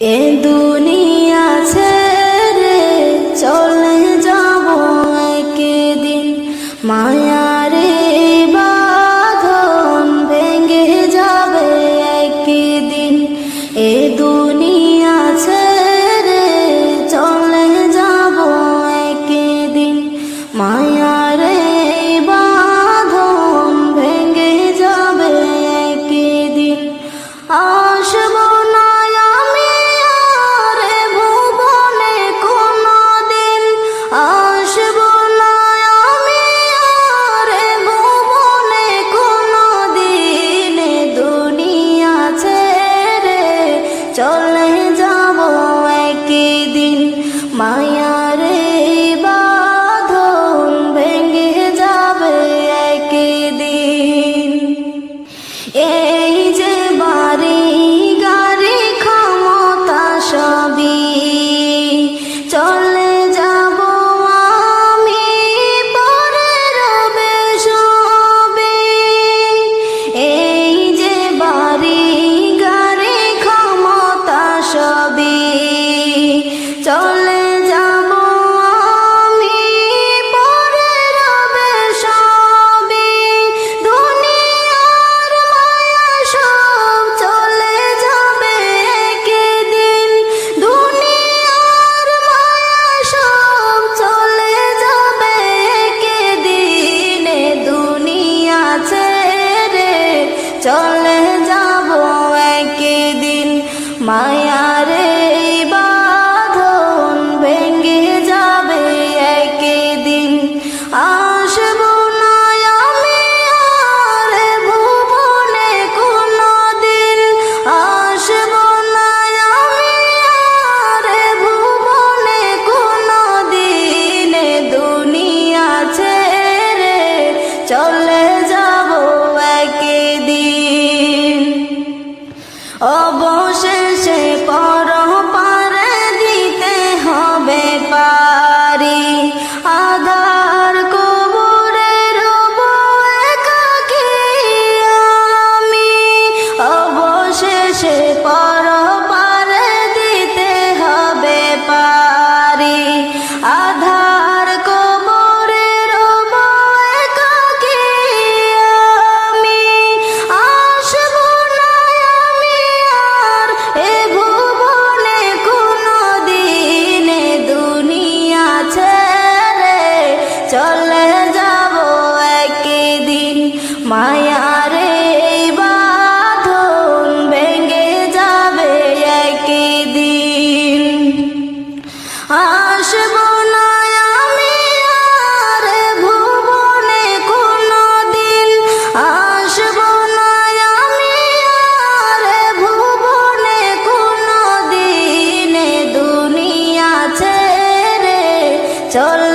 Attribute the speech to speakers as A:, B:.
A: এ দুনিয়া ছেড়ে চলে যাব একদিন, মায়ারে বাঁধন ভেঙে যাবে একদিন। এ দুনিয়া ছেড়ে চলে যাব একদিন, মায়ারে বাঁধন ভেঙে যাবে একদিন। আসবো চলে যাব একদিন, মায়ারে বাঁধন ভেঙে যাবে একদিন। এই যে বাড়ি গাড়ি ক্ষমতা সবই চলে যাব আমি, পরে রবে সবে। এই যে বাড়ি চলে যাব আমি, পরে রবে সবই। দুনিয়ার মায়া সব চলে যাবে একদিন, দুনিয়ার মায়া সব চলে যাবে একদিন। দুনিয়া ছেড়ে চলে যাব একদিন, মায়ারে ভেঙে যাবে একদিন। আসবো না আমি আর ভুবনে কোনদিন, আসবো না আমি আর ভুবনে কোনদিন। দুনিয়া ছেড়ে চলে যাব একদিন। অবশেষে পরপারে দিতে হবে পারি, আধার কবরে রব একাকী আমি। অবশেষে পরপারে দিতে হবে পারি, আধার কবরে রব একাকী আমি। আসবো না আমি আর এ ভুবনে কোনদিন, দুনিয়া ছেড়ে চলে যাব একদিন, মায়ারে বাঁধন ভেঙে যাবে একদিন। আসবো না আমি আর ভুবনে কোনদিন, আসবো না আমি আর ভুবনে কোনদিন। দুনিয়া ছেড়ে চলে